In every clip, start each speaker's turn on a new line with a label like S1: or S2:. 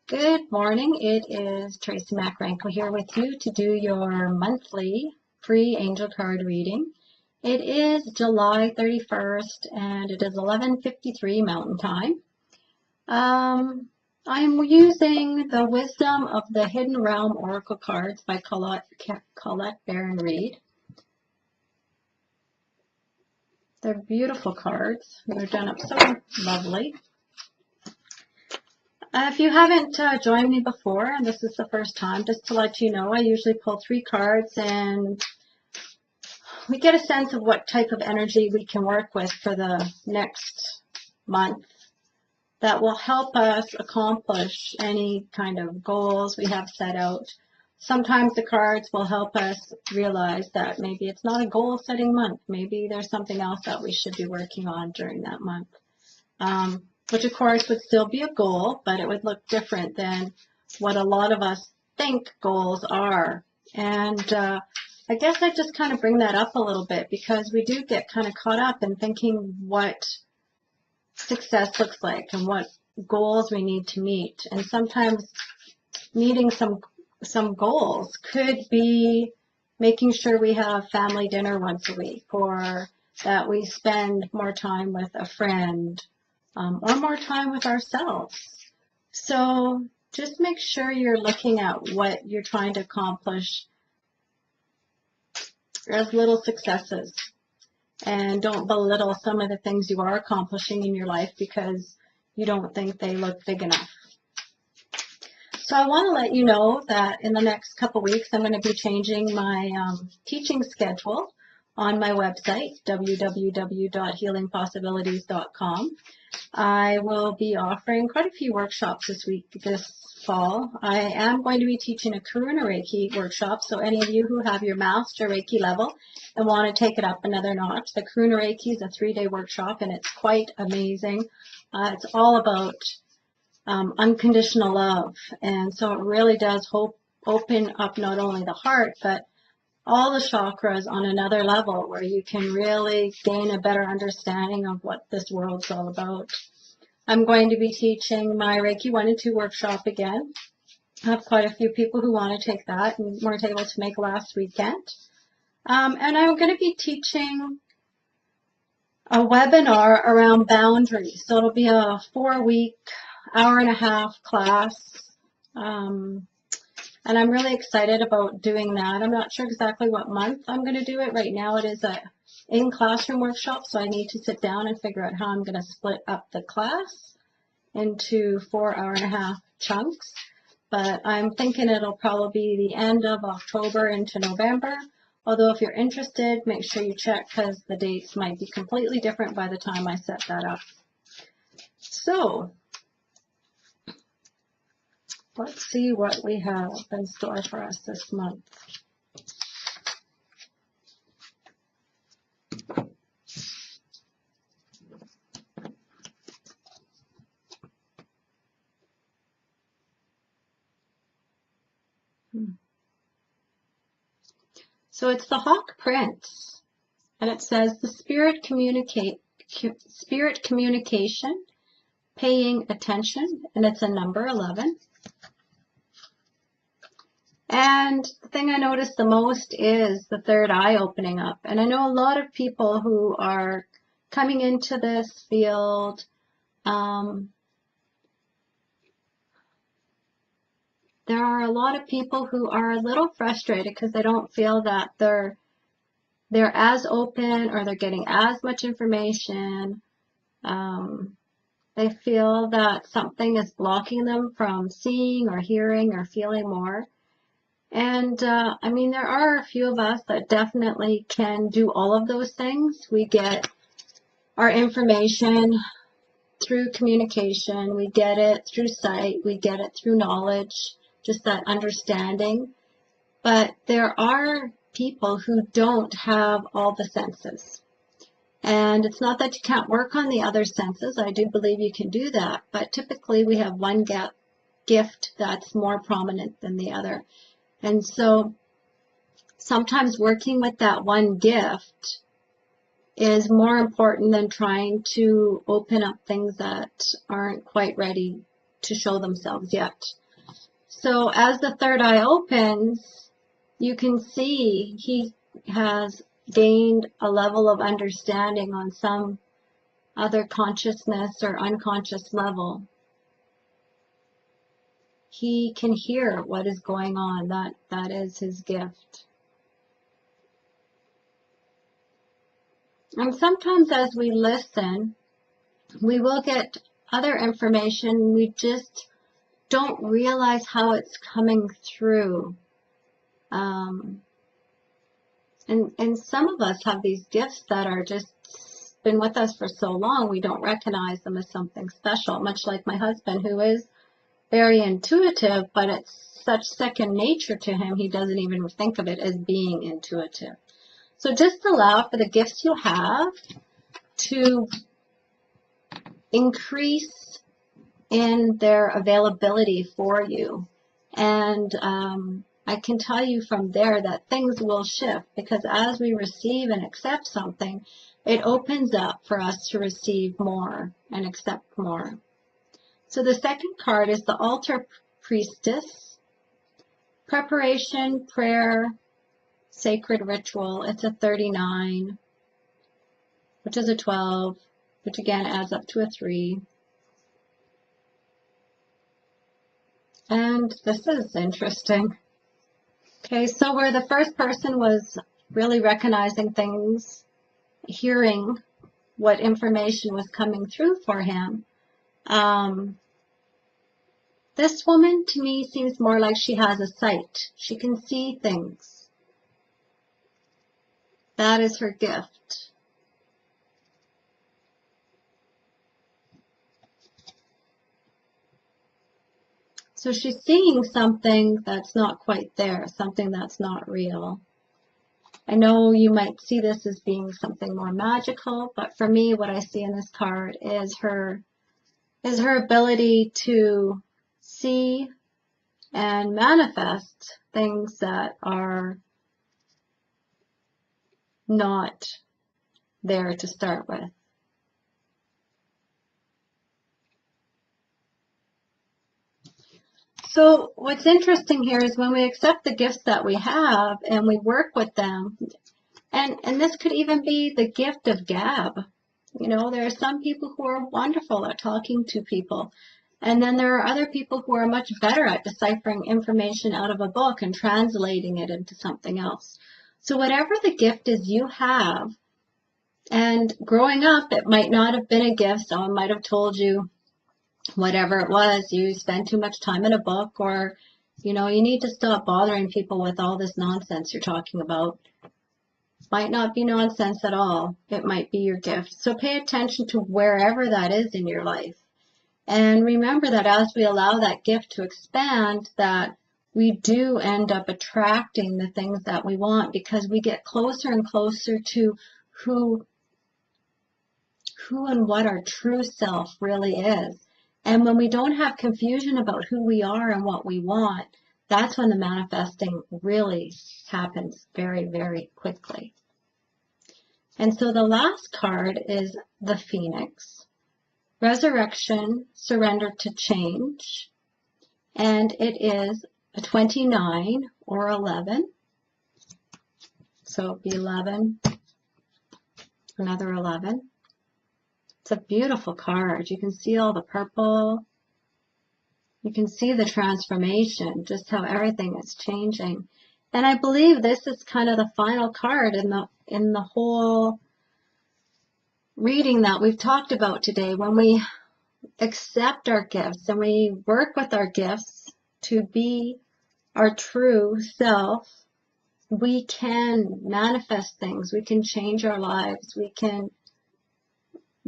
S1: Good morning. It is Tracy Makarenko here with you to do your monthly free angel card reading. It is July 31st and it is 11:53 Mountain Time. I'm using the Wisdom of the Hidden Realm Oracle cards by Colette Baron-Reid. They're beautiful cards. They're done up so lovely. If you haven't joined me before, and this is the first time, just to let you know, I usually pull 3 cards and we get a sense of what type of energy we can work with for the next month that will help us accomplish any kind of goals we have set out. Sometimes the cards will help us realize that maybe it's not a goal-setting month. Maybe there's something else that we should be working on during that month. Which of course would still be a goal, but it would look different than what a lot of us think goals are. And I guess I just kind of bring that up a little bit because we do get kind of caught up in thinking what success looks like and what goals we need to meet. And sometimes meeting some goals could be making sure we have family dinner once a week, or that we spend more time with a friend, or more time with ourselves. So just make sure you're looking at what you're trying to accomplish as little successes, and don't belittle some of the things you are accomplishing in your life because you don't think they look big enough. So I want to let you know that in the next couple weeks I'm going to be changing my teaching schedule on my website, www.healingpossibilities.com. I will be offering quite a few workshops this fall. I am going to be teaching a Karuna Reiki workshop, so any of you who have your Master Reiki level and want to take it up another notch, the Karuna Reiki is a 3-day workshop and it's quite amazing. It's all about unconditional love, and so it really does open up not only the heart, but all the chakras on another level where you can really gain a better understanding of what this world's all about. I'm going to be teaching my Reiki 1 and 2 workshop again. I have quite a few people who want to take that and weren't able to make last weekend. And I'm going to be teaching a webinar around boundaries. So it'll be a 4-week, hour-and-a-half class. And I'm really excited about doing that. I'm not sure exactly what month I'm going to do it. Right now it is a in-classroom workshop, so I need to sit down and figure out how I'm going to split up the class into 4 hour-and-a-half chunks. But I'm thinking it'll probably be the end of October into November. Although if you're interested, make sure you check because the dates might be completely different by the time I set that up. So let's see what we have in store for us this month. So it's the Hawk Prince, and it says the spirit communication, paying attention, and it's a number 11. And the thing I noticed the most is the third eye opening up. And I know a lot of people who are coming into this field, there are a lot of people who are a little frustrated because they don't feel that they're as open or they're getting as much information. They feel that something is blocking them from seeing or hearing or feeling more. And I mean, there are a few of us that definitely can do all of those things. We get our information through communication, we get it through sight, we get it through knowledge, just that understanding. But there are people who don't have all the senses. And it's not that you can't work on the other senses. I do believe you can do that. But typically we have one gift that's more prominent than the other. And so sometimes working with that one gift is more important than trying to open up things that aren't quite ready to show themselves yet. So as the third eye opens, you can see he has gained a level of understanding on some other consciousness or unconscious level. He can hear what is going on. That is his gift. And sometimes as we listen, we will get other information. We just don't realize how it's coming through. And some of us have these gifts that are just been with us for so long, we don't recognize them as something special, much like my husband, who is very intuitive, but it's such second nature to him, he doesn't even think of it as being intuitive. So just allow for the gifts you have to increase in their availability for you. And I can tell you from there that things will shift, because as we receive and accept something, it opens up for us to receive more and accept more. So the second card is the Altar Priestess. Preparation, prayer, sacred ritual. It's a 39, which is a 12, which again adds up to a 3. And this is interesting. Okay, so where the first person was really recognizing things, hearing what information was coming through for him, this woman to me seems more like she has a sight. She can see things. That is her gift. So she's seeing something that's not quite there, something that's not real. I know you might see this as being something more magical, but for me, what I see in this card is her ability to see and manifest things that are not there to start with. So what's interesting here is when we accept the gifts that we have and we work with them, and this could even be the gift of gab. You know, there are some people who are wonderful at talking to people, and then there are other people who are much better at deciphering information out of a book and translating it into something else. So whatever the gift is you have, and growing up, it might not have been a gift. Someone might have told you, whatever it was, you spend too much time in a book, or, you know, you need to stop bothering people with all this nonsense you're talking about. Might not be nonsense at all. It might be your gift. So pay attention to wherever that is in your life. And remember that as we allow that gift to expand, that we do end up attracting the things that we want, because we get closer and closer to who and what our true self really is. And when we don't have confusion about who we are and what we want, that's when the manifesting really happens very, very quickly. And so the last card is the Phoenix. Resurrection, surrender to change. And it is a 29 or 11. So it'll be 11, another 11. It's a beautiful card. You can see all the purple. You can see the transformation, just how everything is changing. And I believe this is kind of the final card in the whole reading that we've talked about today. When we accept our gifts and we work with our gifts to be our true self, we can manifest things. We can change our lives. We can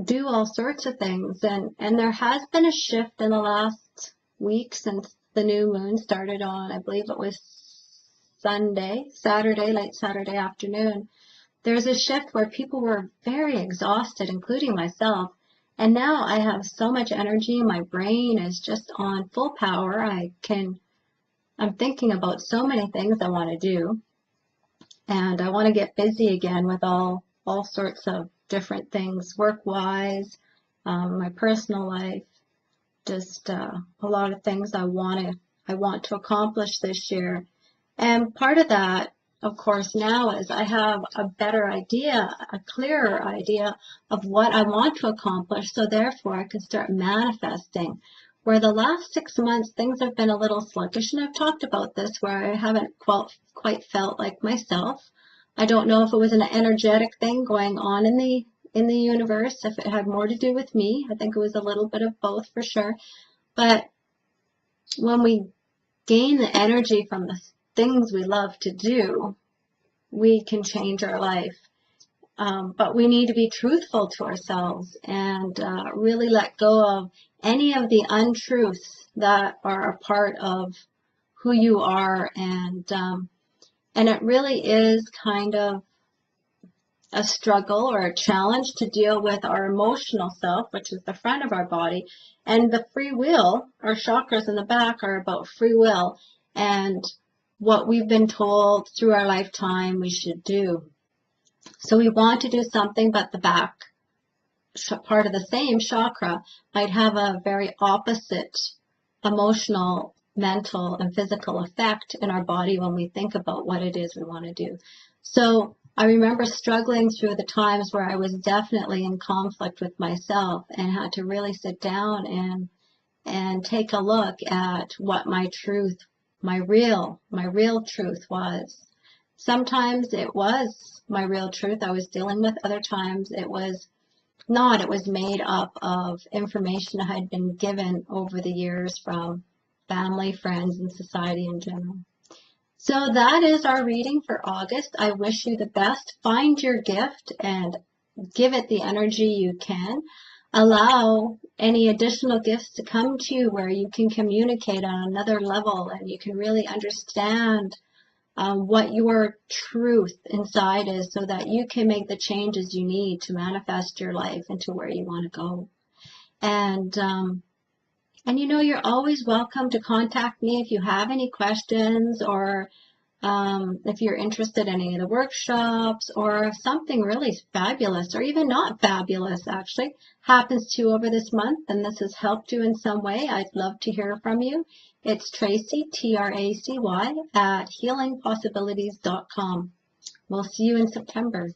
S1: do all sorts of things. And there has been a shift in the last week since the new moon started on, I believe it was Saturday, late Saturday afternoon. There's a shift where people were very exhausted, including myself. And now I have so much energy. My brain is just on full power. I'm thinking about so many things I want to do. And I want to get busy again with all sorts of different things, work-wise, my personal life. just a lot of things I want to accomplish this year. And part of that, of course, now is I have a better idea, a clearer idea of what I want to accomplish, so therefore I can start manifesting. Where the last 6 months, things have been a little sluggish, and I've talked about this, where I haven't quite felt like myself. I don't know if it was an energetic thing going on in the universe, if it had more to do with me. I think it was a little bit of both for sure. But when we gain the energy from the things we love to do, we can change our life. But we need to be truthful to ourselves and really let go of any of the untruths that are a part of who you are. And it really is kind of a struggle or a challenge to deal with our emotional self, which is the front of our body, and the free will. Our chakras in the back are about free will and what we've been told through our lifetime we should do. So we want to do something, but the back part of the same chakra might have a very opposite emotional, mental, and physical effect in our body when we think about what it is we want to do. So I remember struggling through the times where I was definitely in conflict with myself and had to really sit down and take a look at what my truth, my real truth was. Sometimes it was my real truth I was dealing with. Other times it was not. It was made up of information I had been given over the years from family, friends, and society in general. So that is our reading for August. I wish you the best. Find your gift and give it the energy you can. Allow any additional gifts to come to you where you can communicate on another level and you can really understand what your truth inside is so that you can make the changes you need to manifest your life into where you want to go. And you know, you're always welcome to contact me if you have any questions or if you're interested in any of the workshops, or if something really fabulous or even not fabulous actually happens to you over this month and this has helped you in some way, I'd love to hear from you. It's Tracy, Tracy, at healingpossibilities.com. We'll see you in September.